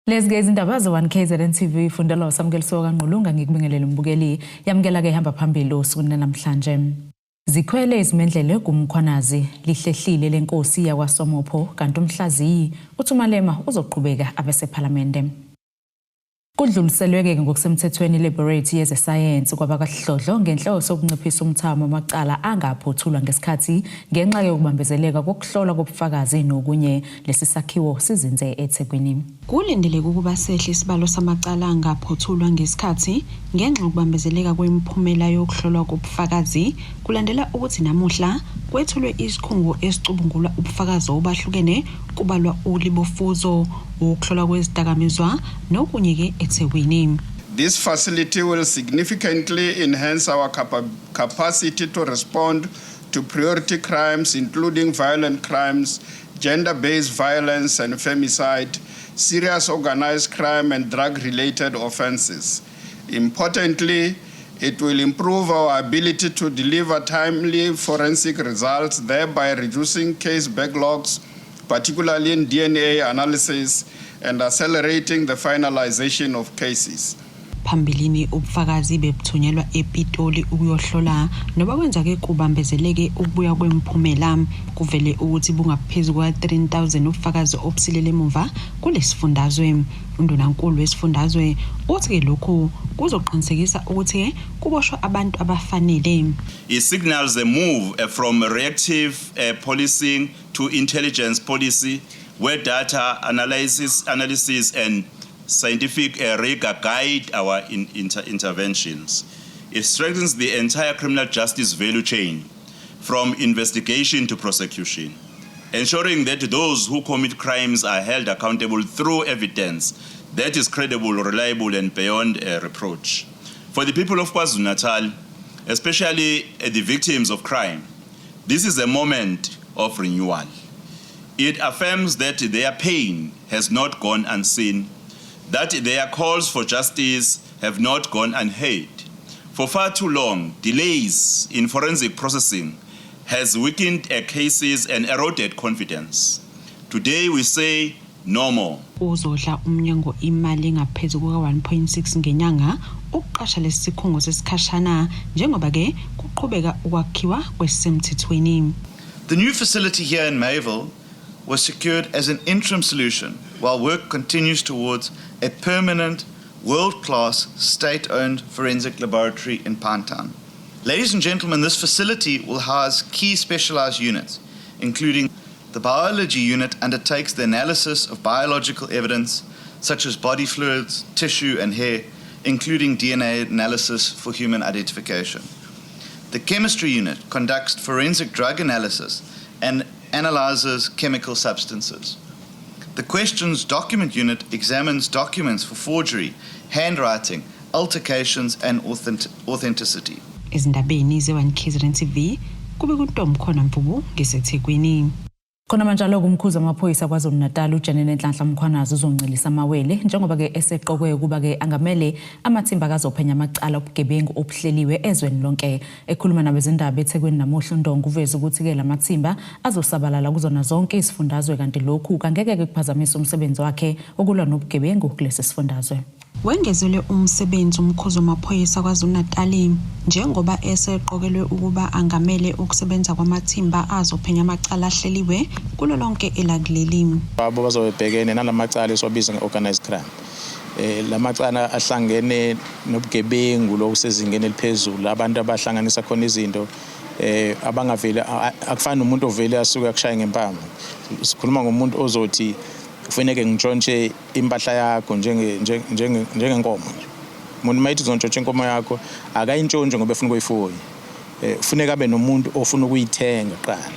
Lezi izindaba ze-1KZN TV ifundela usamukeliso kaNgqulunga ngikubingelele umbukeli yamukela ke hamba phambili osukwini namhlanje. Zikhwele izimendlele kumkhwanazi lihlehlile lenkosi yakwaSomopho kanti umhlaziyi uThumalema uzoqhubeka abesephalamende. Kudluliselweke ngokusemthethweni Laboratory yezesayensi kwabakaHlodlo ngenhloso yokunciphisa umthamo amacala angaphothulwa ngesikhathi ngenxa yokubambezeleka kokuhlolwa kobufakazi nokunye lesisakhiwo sizinze eThekwini. Kulindeleke ukuba sehle isibalo samacala angaphothulwa ngesikhathi ngenxa yokubambezeleka kwemiphumela yokuhlolwa kobufakazi kulandela ukuthi namuhla kwethulwe isikhungo esicubungula ubufakazi obahlukene kubalwa ulibofuzo ukuhlolwa kwezidakamizwa nokunye ke eThekwini. This facility will significantly enhance our capacity to respond to priority crimes, including violent crimes, gender-based violence and femicide, serious organized crime and drug-related offenses. Importantly, it will improve our ability to deliver timely forensic results, thereby reducing case backlogs, particularly in DNA analysis, and accelerating the finalization of cases. Phambilini ubufakazi bebuthunyelwa ePitoli ukuyohlola noba kwenza ke kubambezeleke ukubuya kwemiphumela kuvele ukuthi bungaphezulu kwa 3000 ubufakazi obusilele emuva kulesifundazwe. Undunankulu wesifundazwe uthi ke lokhu kuzoqinisekisa ukuthi kuboshwa abantu abafanele. It signals a move from reactive policing to intelligence policy where data analysis and scientific rigor guide our interventions. It strengthens the entire criminal justice value chain, from investigation to prosecution, ensuring that those who commit crimes are held accountable through evidence that is credible, reliable, and beyond reproach. For the people of KwaZulu-Natal, especially the victims of crime, this is a moment of renewal. It affirms that their pain has not gone unseen, that their calls for justice have not gone unheard. For far too long, delays in forensic processing has weakened cases and eroded confidence. Today we say no more. Uzodla umnyango imali ngaphezulu kuka 1.6 ngenyanga ukuqasha lesikhungo sesikhashana njengoba ke kuqhubeka ukwakhiwa kwesemthethweni. The new facility here in Mayville was secured as an interim solution while work continues towards a permanent, world-class, state-owned forensic laboratory in Pinetown. Ladies and gentlemen, this facility will house key specialized units, including the biology unit undertakes the analysis of biological evidence such as body fluids, tissue and hair, including DNA analysis for human identification. The chemistry unit conducts forensic drug analysis and analyzes chemical substances. The questions document unit examines documents for forgery, handwriting, altercations and authenticity. Izindabeni ze-1KZN TV kube kuNtomkhona Mpubu ngeseThekwini. Khona manje kumkhuzi amaphoyisa KwaZulu-Natal uJanine Nhlanhla Mkhwanazi uzoncelisa amawele njengoba ke eseqokwe kuba ke angamele amathimba kazophenya amacala obugebengu obuhleliwe ezweni lonke. Ekhuluma nabezindaba eThekwini namuhla uNdongo uveza ukuthi ke lamathimba azosabalala kuzona zonke izifundazwe kanti lokhu kangeke kuphazamisa umsebenzi wakhe okulwa nobugebengu kulesi sifundazwe. Wengezele umsebenzi umkhuzi wamaphoyisa KwaZulu-Natal njengoba eseqokelwe ukuba angamele ukusebenza kwamathimba azophenya amacala ahleliwe kulo lonke elakuleli. Abo bazobhekene nalamacala esiwabiza ngeorganized crime. Lamacala ahlangene nobugebengu lokusezingeni eliphezulu, abantu abahlanganisa khona izinto abangavele akufani umuntu ovele asuka kushaya ngempama. Sikhuluma ngomuntu ozothi kufanele ngitshontshe impahla yakho njengenkomo. Umuntu mayithi uzontshontsha inkomo yakho akayintshontshe ngoba efuna ukuyifuya. Kufanele abe nomuntu ofuna ukuyithenga qala.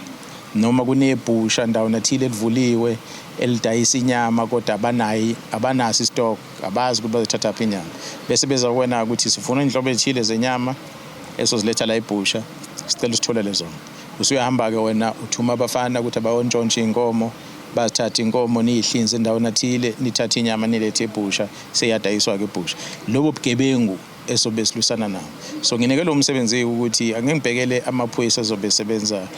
Noma kunebhusha ndawo nathile elivuliwe elidayisa inyama kodwa abanasi stock, abazi ukuthi bazothatha phi inyama. Bese beza kuwena ukuthi sifuna inhlobo ezithile zenyama esoziletha la ebhusha, sicela usitholele zona. Usuyahamba ke wena uthuma abafana ukuthi abawontshontsha inkomo, bazithatha inkomo nihlinze endawo nathile, nithatha inyama nilethe ebhusha, seyadayiswa ke ebhusha. Lobo bugebengu esobe silusana nawo. So nginekele umsebenzi ukuthi angengibhekele amaphoyisa azobe sebenza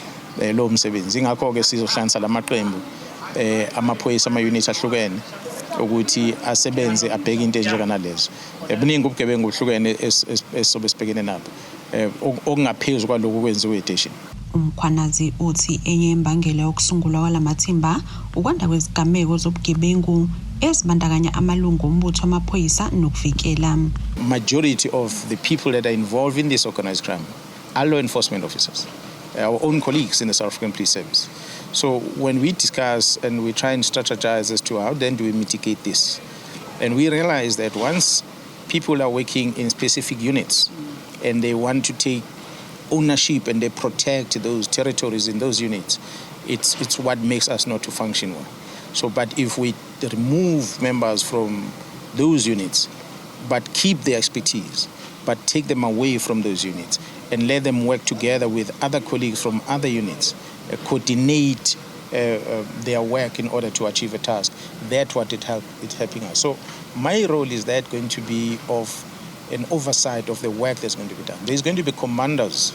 lo msebenzi. Ingakho ke sizohlanganisa lamaqembu amaphoyisa ama-unit ahlukene ukuthi asebenze abheke into enjenganalezo. Buningi ubugebengu obuhlukene esobe sibhekene nabo okungaphezulu kwalokho kwenziwe eStation. Umkhwanazi uthi enye imbangela yokusungulwa kwalamathimba ukwanda kwezigameko zobugebengu ezibandakanya amalungu ombutho amaphoyisa nokuvikela. Majority of the people that are involved in this organized crime are law enforcement officers, our own colleagues in the South African Police Service. So when we discuss and we try and strategize as to how then do we mitigate this, and we realize that once people are working in specific units and they want to take ownership and they protect those territories in those units, it's what makes us not to function well. So, but if we remove members from those units, but keep their expertise, but take them away from those units and let them work together with other colleagues from other units, coordinate their work in order to achieve a task, that's what it's helping us. So my role is that going to be of an oversight of the work that's going to be done. There's going to be commanders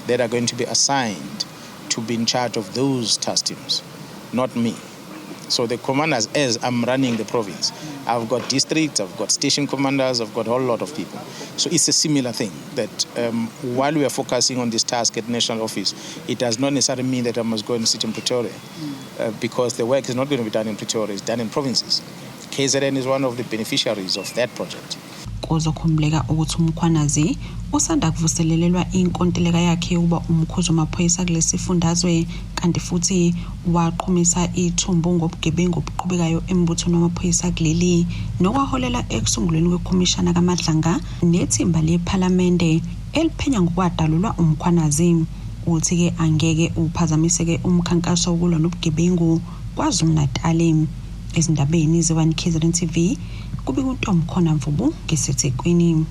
that are going to be assigned to be in charge of those task teams, not me. So the commanders, as I'm running the province, I've got districts, I've got station commanders, I've got a whole lot of people. So it's a similar thing that while we are focusing on this task at national office, it does not necessarily mean that I must go and sit in Pretoria because the work is not going to be done in Pretoria, it's done in provinces. KZN is one of the beneficiaries of that project. Kuzokhumbuleka ukuthi umkhwanazi usanda kuvuselelelwa inkontileka yakhe ukuba umkhuzi wamaphoyisa kulesifundazwe kanti futhi waqhumisa ithumbu ngobugebengu obuqhubekayo embuthweni wamaphoyisa kuleli nokwaholela ekusungulweni kwekhomishana kaMadlanga nethimba lePhalamende eliphenya ngokwadalulwa umkhwanazi. Uthi ke angeke uphazamiseke umkhankaso wokulwa nobugebengu KwaZulu-Natal. Ezindabeni ze-One KZN TV kubika uNtomkhona Mvubu ngesethekwini.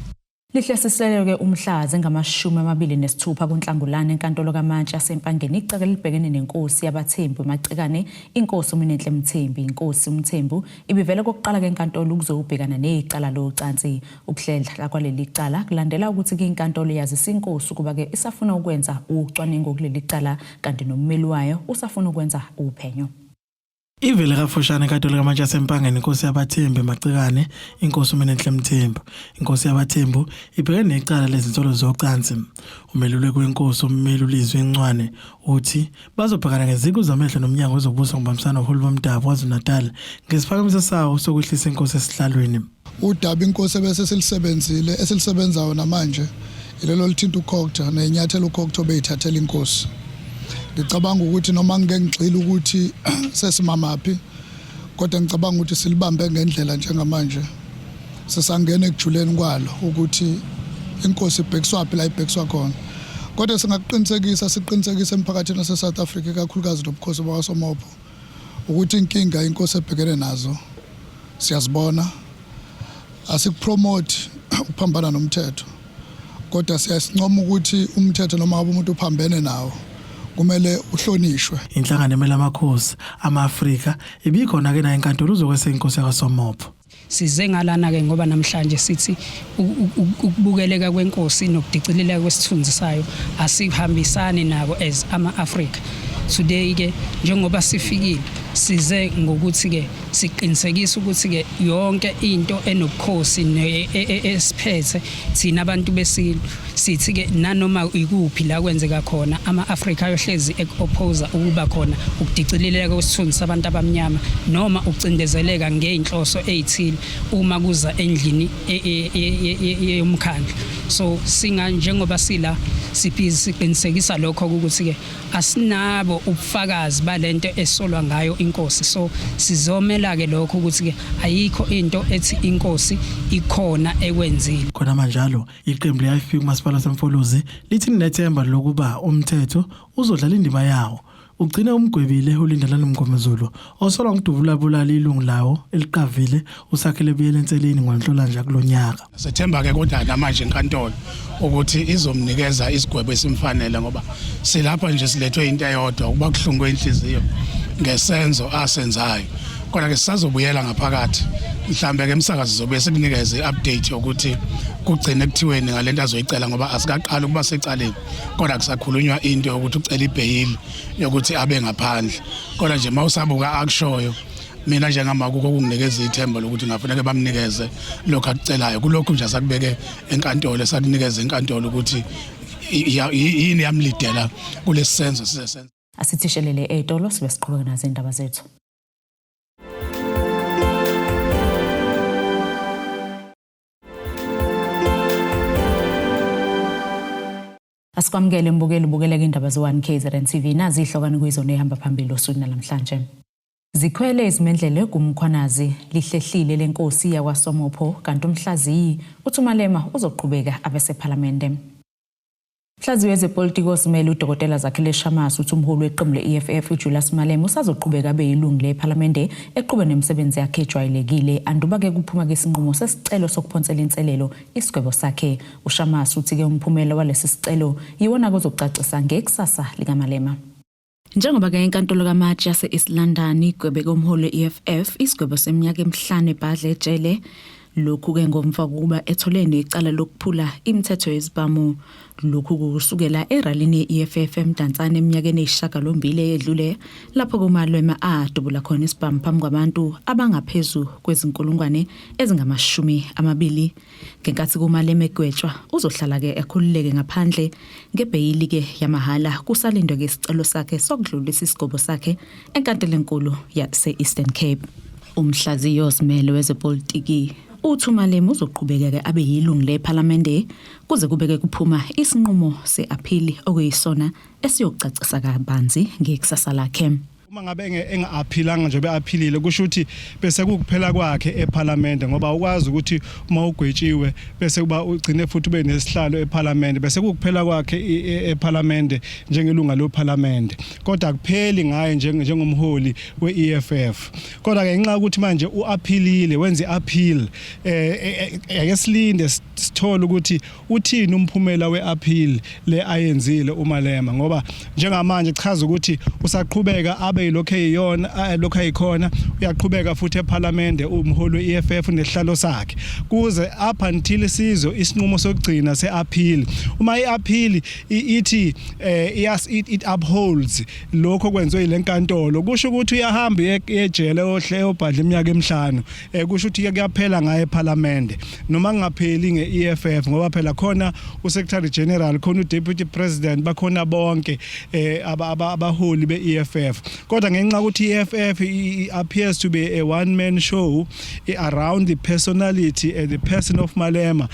Lihle siseleke umhlazi ngama-26 kuNhlangulana enkantolo kaMantshi asempangeni icala libhekene nenkosi yabathembu emagcikane inkosi uMinenhle Mthembu. Inkosi uMthembu ibivele kokuqala kenkantolo ukuzobhekana necala locansi. Ukuhledla kwaleli cala kulandela ukuthi inkantolo yazisa inkosi ukuba ke isafuna ukwenza ucwaningo kuleli cala kanti nommeli wayo usafuna ukwenza uphenyo. Ivele kafushane enkantolo kaMantshi asempangeni inkosi yabathembu emagcikane inkosi uMinenhle Mthembu. Inkosi yabathembu ibhekene necala lezinsolo zocansi. Umeluleki kwenkosi ummeli uLizwi Ncwane uthi bazobhekana ngeziqu zamehlo nomnyango wezokubusa ngobambisana noholi bomdabu KwaZulu-Natal ngesiphakamiso sawo sokwehlisa inkosi esihlalweni. Udaba inkosi bese silisebenzile esilisebenzayo namanje ilelo lithinta uKhokta nenyathelo uKhokta obeyithathela inkosi. Ngicabanga ukuthi noma ngeke ngixile ukuthi sesimamaphi kodwa ngicabanga ukuthi silibambe ngendlela njengamanje sesangena ekujuleni kwalo ukuthi inkosi ibhekiswaphi la ibhekiswa khona kodwa siqinisekisa emphakathini waseSouth Africa kakhulukazi nobukhosi bakwaSomopo ukuthi inkinga inkosi ebhekene nazo siyazibona asikupromote ukuphambana nomthetho kodwa siyasincoma ukuthi umthetho noma ngabe umuntu uphambene nawo kumele uhlonishwe. Inhlangano emela amakhosi ama-Afrika ibikhona ke na inkantolo uzokwesa inkosi yakwaSomopo. Size ngalana ke ngoba namhlanje sithi ukubukeleka kwenkosi nokudicileleka kwesithunzi sayo asihambisani nabo as ama-Afrika. Today ke njengoba sifikile size ngokuthi ke siqinisekisa ukuthi ke yonke into enobukhosi esiphethe thina abantu besilwe sithi ke nanoma ikuphi la kwenzeka khona ama-Afrika ayohlezi ekuopposa ukuba khona ukudicileleka kwesithunzi sabantu abamnyama noma ukucindezeleka ngeinhloso ezithile uma kuza endlini yomkhandlu. So singa njengoba sila sibhizi siqinisekisa lokho ukuthi ke asinabo ubufakazi balento esolwa ngayo inkosi. So sizomela ke lokho ukuthi ke ayikho into ethi inkosi ikhona ekwenzile. Khona manjalo iqembu le-IFP kumasipala seMfolozi lithi linethemba lokuba umthetho uzodlala indima yawo ugcina umgwebile uLindalana Mngomezulu osolwa ngudubulabulala ilungu lawo eliqavile usakhele buyela enseleni ngoNhlolanja kulonyaka. Sethemba ke kodwa namanje inkantolo ukuthi izomnikeza isigwebo esimfanele ngoba silapha nje silethwe into eyodwa ukuba kuhlungu kwenhliziyo ngesenzo asenzayo kodwa ke sisazobuyela ngaphakathi mhlambe ke emsakazi zobe sikunikeze iupdate ukuthi kugcina ekuthiweni ngalento azoyicela ngoba asikaqala ukuba secaleni kodwa kusakhulunywa into ukuthi ucela ibhayili yokuthi abe ngaphandle kodwa nje mawusabuka akushoyo mina njengamakuko kunginikeza ithemba lokuthi ngafanele bamnikeze lokho akucelayo kulokho nje asakubeke enkantolo esakunikeza enkantolo ukuthi yini yamlidela kulesisenzo sisesenzo. Asithishelele etolo sibe siqhubeka nazo indaba zethu. Asikwamukele mbukeli ubukela indaba zo1 KZN TV nazi ihlokana kuyizona ehamba phambili osuku namhlanje. Zikhwele izimendlele kumkhwanazi lihlehlile lenkosi yakwaSomopho kanti umhlaziyi uThumalema uzoqhubeka abesephalamende. Mhlaziyi wezepolitiki osimele uDokotela Zakhele Shamasi uthi umholi weqembu le-EFF uJulius Malema usazoqhubeka abe yilungu lephalamende eqhube nemisebenzi yakhe ejwayelekile anduba-ke kuphuma kesinqumo sesicelo sokuphonsela inselelo isigwebo sakhe. UShamasi uthi-ke umphumela walesi sicelo yiwona kuzokucacisa ngekusasa likaMalema. Njengoba-ke inkantolo kamatshe yase-East London igwebeke umholi we-EFF isigwebo seminyaka emihlanu ebhadla ejele. Lokhu-ke ngomva kokuba ethole necala lokuphula imithetho yezibhamu. Lokhu kusukela eralini ye-EFF eMdantsane eminyakeni eyisishiyagalombili eyedlule lapho kuMalema adubula khona isibhamu phambi kwabantu abangaphezu kwezinkulungwane ezingama-20. Ngenkathi kuMalema egwetshwa uzohlala-ke ekhululeke ngaphandle ngebheyili-ke yamahhala kusalindwe-ke isicelo sakhe sokudlulisa isigwebo sakhe enkantolo enkulu yase-Eastern Cape. Umhlaziyi osimele wezepolitiki uThumalema uzoqhubeka abe yilungu lephalamende kuze kubeke kuphuma isinqumo se-aphili okuyisona esiyocacisa kabanzi ngekusasa lakhe. Uma ngabe enga-aphilanga nje beaphilile kusho ukuthi bese kukuphela kwakhe ephalamende ngoba ukwazi ukuthi uma ugwetshiwe bese kuba ugcine futhi ube nesihlalo ephalamende bese kukuphela kwakhe ephalamende njengelunga lophalamende kodwa kupheli ngaye njengomholi we-EFF. Kodwa ke ngenxa ukuthi manje uaphilile wenze i-appeal ake silinde sithola ukuthi uthini umphumela we-appeal le ayenzile uMalema ngoba njengamanje chaza ukuthi usaqhubeka abe lokho eyiyona lokho ayikhona uyaqhubeka futhi ephalamende umholi we-EFF nesihlalo sakhe kuze up until sizwe isinqumo sokugcina se-appeal. Uma i-appeal ithi it upholds lokho kwenziwe ile nkantolo kusho ukuthi uyahamba ejele ohle obhadla iminyaka emihlanu kusho ukuthi kuyaphela ngaye ephalamende noma kungapheli nge-EFF ngoba phela khona uSecretary General khona uDeputy President bakhona bonke abaholi be-EFF. Kodwa ngenxa ukuthi i-EFF appears to be a one-man show around the personality and the person of Malema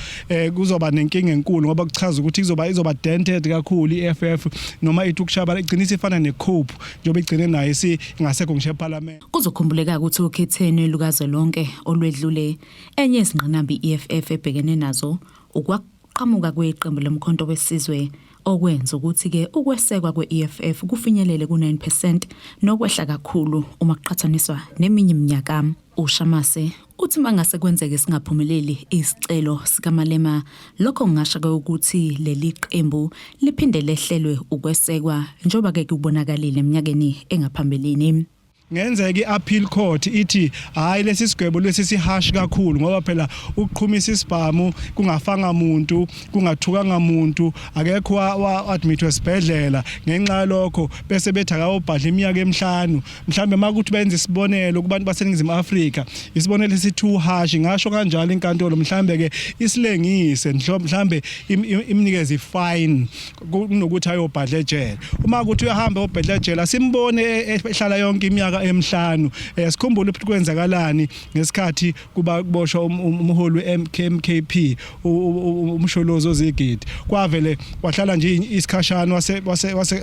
kuzoba nenkinga enkulu ngoba kuchaza ukuthi izoba dented kakhulu i-EFF noma ithi ukushaba igcinisa ifana ne-cope njengoba igcine nayo ingasekho ngisho ephalamende. Kuzokhumbuleka ukuthi ukhetheni lukazwelonke olwedlule enye izingqinamba i-EFF ebhekene nazo ukwaqhamuka kweqembu lomkhonto wesizwe okwenza ukuthi-ke ukwesekwa kwe-EFF kufinyelele ku-9% nokwehla kakhulu uma kuqhathaniswa neminye iminyaka. UShamase uthi mangase kwenzeke singaphumeleli isicelo sikaMalema lokho kungasho-ke ukuthi leli qembu liphinde lehlelwe ukwesekwa njengoba-ke kubonakalile eminyakeni engaphambilini. Ngenzeka i-appeal court ithi hayi lesi sigwebo lesi sihash kakhulu ngoba phela ukuqhumisa isibhamu kungafanga umuntu kungathukanga umuntu akekho wa-admit wesibhedlela ngenxa lokho bese bethi akawubhadla iminyaka emihlanu mhlambe makuthi benze isibonelo kubantu baseNingizimu Afrika isibonelo esi-2 hash ngasho kanjalo inkantolo mhlambe ke isilengise mhlambe imnikeze ifine kunokuthi ayobhadla ejele. Uma ukuthi uyahamba obhadla ejele simbone ehlala yonke iminyaka emihlanu sikhumbule ukuthi kwenzakalani ngesikhathi kuba kuboshwa umholi we-MKP umsholozi ozigidi kwavele wahlala nje isikhashana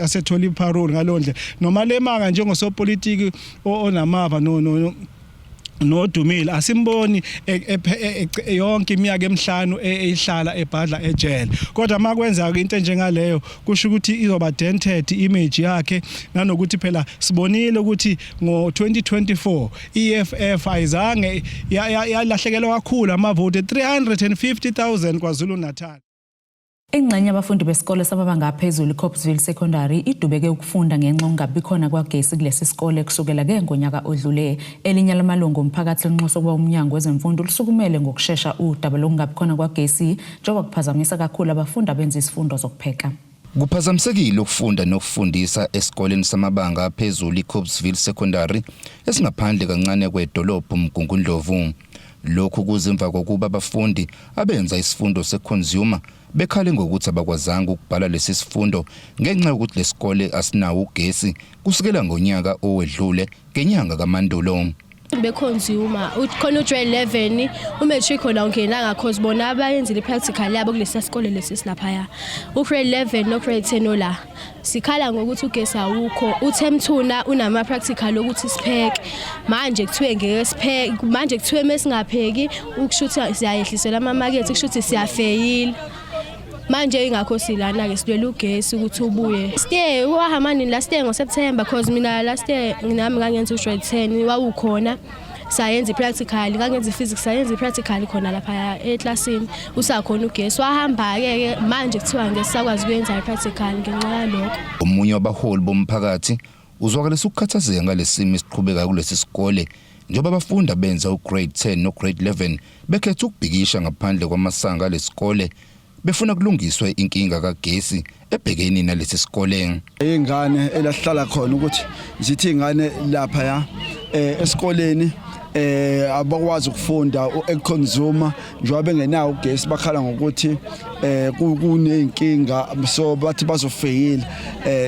wasethola iparole ngalondle noma lemanga njengosopolitiki onamava nodumile asimboni yonke iminyaka emihlanu ehlala ebhadla ejele kodwa makwenza into enjengaleyo kusho ukuthi izoba dented image yakhe nanokuthi phela sibonile ukuthi ngo-2024 EFF ayizange yalahlekelwa kakhulu amavote 350,000 KwaZulu Natal. Ingxenye yabafundi besikole sababanga phezulu Copsville Secondary idubeke ukufunda ngenxa ungabi khona kwagesi kulesi sikole kusukela ke ngonyaka odlule. Elinye lamalungu omphakathi lenxuso kwa umnyango wezemfundo lusukumele ngokusheshsha udaba lokungabi khona kwagesi njengoba kuphazamisa kakhulu abafundi abenza isifundo zokupheka. Kuphazamisekile ukufunda nokufundisa esikoleni samabanga aphezulu iCobsville Secondary esingaphandle kancane kwedolobha uMgungundlovu. Lokhu kuzimva kokuba abafundi abenza isifundo seconsumer bekhale ngokuthi abakwazanga ukubhala lesi sifundo ngenxa yokuthi lesikole asinawo ugesi kusukela ngonyaka owedlule ngenyanga kaMandulo. Beconsumer ukhona ugrade 11 umatric khona ungenanga cause bona abayenzile practical yabo kulesi sikole lesi silaphaya ugrade 11 no grade 10 ola sikhala ngokuthi ugesi awukho uThem 2 unama practical ukuthi sipheke manje kuthiwe ngeke sipheke manje kuthiwe mesingapheki ukushuthi siyayehlisela ama market kushuthi siyafeyila manje ingakho silana ke silwela ugesi ukuthi ubuye stay wahamani last year ngoSeptember cause mina last year nginami ngangenza ugrade 10 wawukhona sayenza ipractical ngangenza physics sayenza ipractical khona lapha eclassini usakhona ugesi wahamba ke manje kuthiwa ngesakwazi kuyenza ipractical ngenxa yalokho. Omunye wabaholi bomphakathi uzwakalisa ukukhathazeka ngalesimo esiqhubeka kulesi sikole njengoba abafundi benza ugrade 10 no grade 11 bekhetha ukubhikisha ngaphandle kwamasanga lesikole befuna kulungiswe inkinga kagesi ebhekeni nalesi sikole. Ingane elahlala khona ukuthi zithi ingane lapha ya esikoleni abakwazi ukufunda econsumer njengoba bengenawo ugesi bakhala ngokuthi kunenkinga so bathi bazofeyila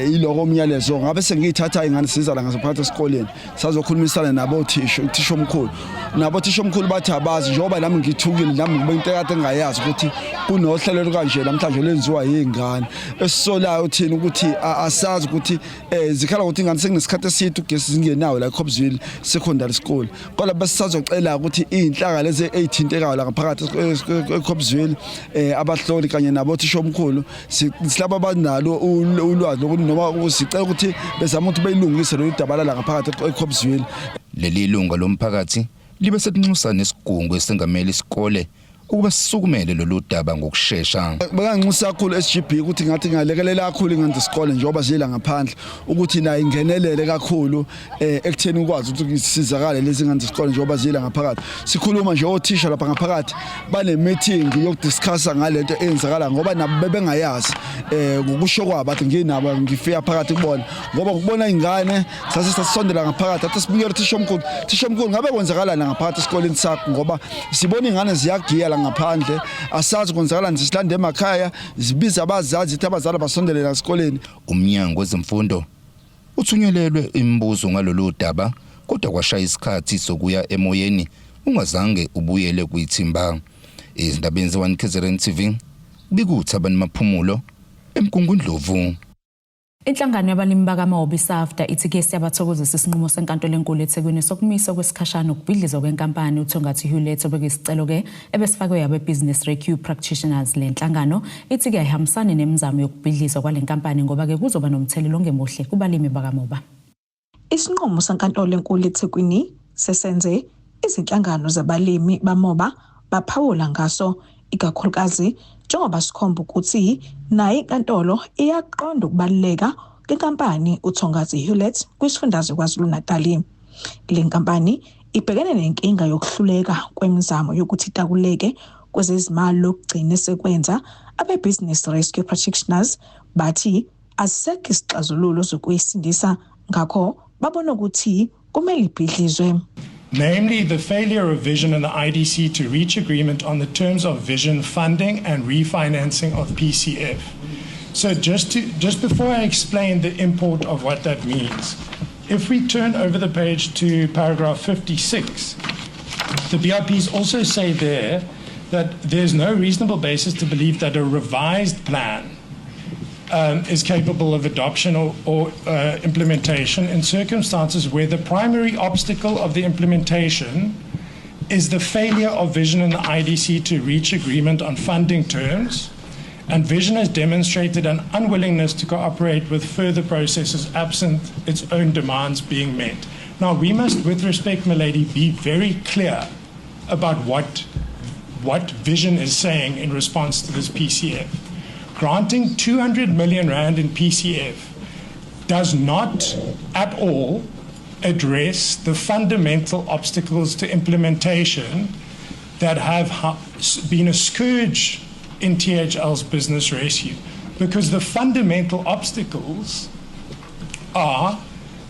iloko umyalezo ngabe sengiyithatha ingane sizala ngasophakathi esikoleni sazokhulumisana nabo uthisha omkhulu nabo uthisha omkhulu bathi abazi njengoba nami ngithukile nami ngibe into ekade engayazi ukuthi kunohlelo kanje namhlanje lenziwa yingane esisolayo uthini ukuthi asazi ukuthi zikhala ukuthi ingane sekunesikhathi eside ugesi zingenawo la eCobsville Secondary School kodwa besizocela ukuthi inhlaka lezi 18 la ngaphakathi eCobsville abahloli kanye nabo thisha omkhulu silaba abanalo ulwazi lokuthi noma usicela ukuthi bezama ukuthi beyilungise lo idabala la ngaphakathi eCobsville. Leli lunga lomphakathi libe selinxusa nesigungu esengamele isikole ukuba sisukumele lolu daba ngokusheshsha. Bekanxusa kakhulu SGB ukuthi ngathi ngalekelela kakhulu ingane zesikole njengoba zila ngaphandle ukuthi nayo ingenelele kakhulu ekutheni ukwazi ukuthi isizakale lezi ngane zesikole njengoba zila ngaphakathi. Sikhuluma nje othisha lapha ngaphakathi bane meeting yokudiscussa ngalento eyenzakala ngoba nabo bebengayazi ngokusho kwabo athi nginabo ngifika phakathi kubona ngoba ukubona ingane sasisondela ngaphakathi athi sibuyele thisha omkhulu ngabe kwenzakala la ngaphakathi esikoleni sakho ngoba sibona ingane ziyagiya ngaphandle asazi kwenzakala nje silande emakhaya zibiza abazazi ukuthi abazali basondelele esikoleni. Umnyango wezemfundo uthunyelelwe imibuzo ngalolu daba kodwa kwashaya isikhathi sokuya emoyeni ungazange ubuyele kuyithimba. Izindabeni ze1 KZN TV bikuthi abantu maphumulo eMgungundlovu. Inhlangano yabalimi bakaMawobi SAFDA ithi ke siyabathokozisa isinqumo senkantolo enkulu eThekwini sokumisa kwesikhashana ukubhidlizwa kwenkampani uThongathi Hewlett obekisicelo ke ebesifakwe yabe Business Rescue Practitioners. Le nhlangano ithi ke ayihambisani nemizamo yokubhidlizwa kwalenkampani ngoba ke kuzoba nomthelelo ongemuhle kubalimi bakaMoba. Isinqumo senkantolo enkulu eThekwini sesenze izinhlangano zabalimi baMoba baphawula ngaso ikakhulukazi njengoba sikhomba ukuthi nayo inkantolo iyaqonda ukubaluleka kwenkampani uThongathi Hewlett kwisifundazwe kwaZulu-Natal. Le nkampani ibhekene nenkinga yokuhluleka kwemizamo yokuthi itakuleke kwezezimali lokugcina sekwenza abe-Business Rescue Practitioners bathi asekho isixazululo zokuyisindisa ngakho babona ukuthi kumele ibhidlizwe. Namely, the failure of Vision and the IDC to reach agreement on the terms of Vision funding and refinancing of PCF. So just before I explain the import of what that means, if we turn over the page to paragraph 56, the BRPs also say there that there's no reasonable basis to believe that a revised plan is capable of adoption or implementation in circumstances where the primary obstacle of the implementation is the failure of Vision and the IDC to reach agreement on funding terms, and Vision has demonstrated an unwillingness to cooperate with further processes absent its own demands being met. Now, we must, with respect, my lady, be very clear about what Vision is saying in response to this PCF. Granting 200 million rand in PCF does not at all address the fundamental obstacles to implementation that have been a scourge in THL's business rescue. because the fundamental obstacles are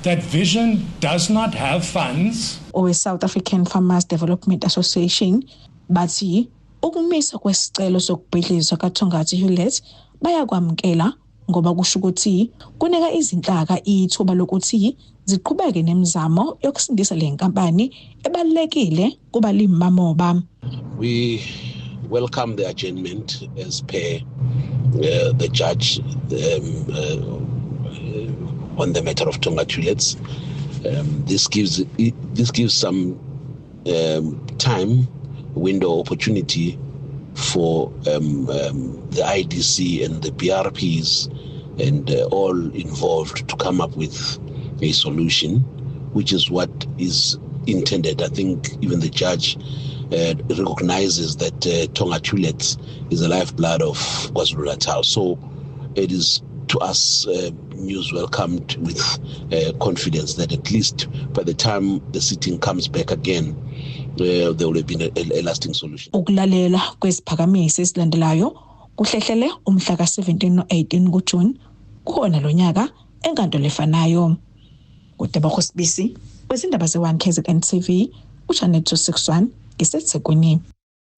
that Vision does not have funds. Owe South African Farmers Development Association bathi ukumisa kwesicelo sokubhidlizwa kaThongathi Hulett bayakwamkela ngoba kusho ukuthi kuneka izinhlaka ithuba lokuthi ziqhubeke nemizamo yokusindisa le nkampani ebalekile kubalimi bamoba. We welcome the adjournment as per the judge on the matter of Thongathi Hulett. This gives some time window opportunity for the IDC and the PRPs and all involved to come up with a solution, which is what is intended. I think even the judge recognizes that Thongathi Hulett is the lifeblood of KwaZulu-Natal. So it is to us news welcomed with confidence that at least by the time the sitting comes back again, there will have been a lasting solution. Ukulalela kwesiphakamisi esilandelayo kuhlehlele umhla ka-17 no-18 kuJune kukhona lonyaka enkantolo efanayo. Kutebakho Sibisi kwezindaba ze-1 KZN TV uChannel 261 ngiseThekwini.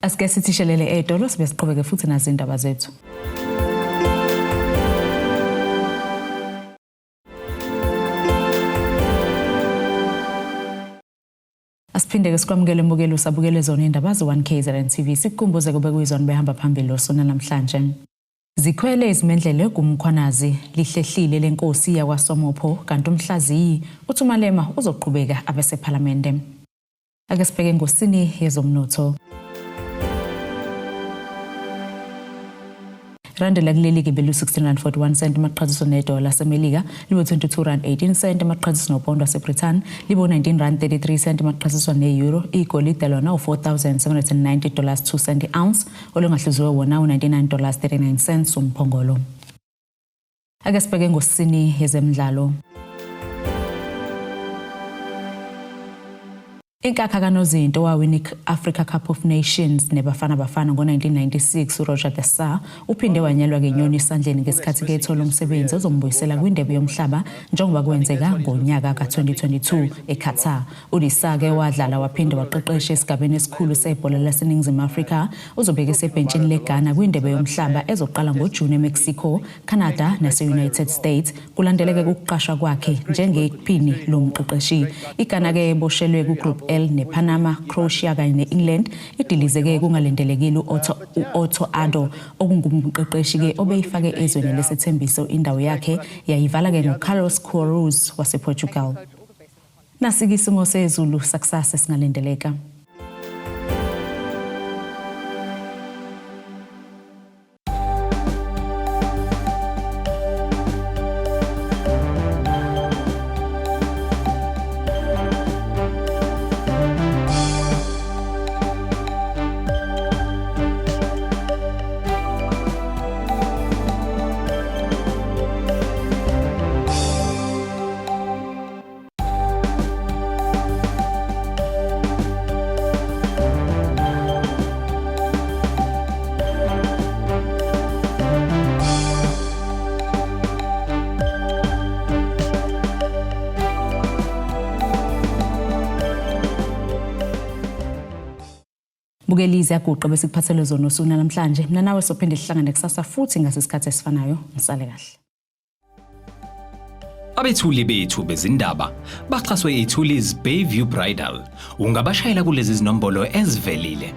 Asike sithishelele edolo sibe siqhubeke futhi nazindaba zethu. Asiphinde-ke sikwamukele mbukelo sabukele zona indaba ze-1 KZN TV sikumbuze kube kuyizona behamba phambili losona namhlanje. Zikhwele izimendlele kumkhwanazi lihlehlile lenkosi yakwaSomopho kanti umhlaziyi uThumalema uzoqhubeka abesephalamende. Ake sibheke ngosini yezomnotho. Rand lakuleli ke belu 16.41 cent maqhaziso nedola semelika libo 22.18 cent maqhaziso nopondo waseBritain libo 19.33 cent maqhaziso neeuro igolide lona $4,790 2 cent ounce olungahluziwe wona $99.39 umphongolo. Ake sibheke ngosini yezemidlalo. Inkakha kaNozinto wawina Africa Cup of Nations nebafana ngo-1996 uRoger de Saa uphinde wanyelwa ngenyoni esandleni ngesikhathi kethola umsebenzi ozombuyisela kwindebe yomhlaba njengoba kwenzeka ngonyaka ka-2022 eQatar. UDesake wadlala waphinde waqeqesha esigabeni esikhulu sebhola laseNingizimu Afrika uzobeka esebhentshini leGhana kwindebe yomhlaba ezoqala ngoJune eMexico, Canada nase-United States kulandeleke ukuqashwa kwakhe njengephini lomqeqeshi. iGhana-ke eboshelwe kuGroup nePanama, Croatia kanye neEngland idilizeke kungalendelekile uOtto Addo okungumqeqeshi-ke obeyifake ezweni lesethembiso indawo yakhe yayivala-ke ngoCarlos Queiroz wasePortugal. Nasi-ke isimo sezulu sakusasa singalindeleka. Bukelize yaguqa bese kuphathele zona usuna namhlanje. Mina nawe sophinde sihlangane kusasa futhi ngasesikhathi esifanayo. Ngisale kahle. Abethuli bethu bezindaba baxhaswe iThulis Bayview Bridal. Ungabashayela kulezi zinombolo ezivelile.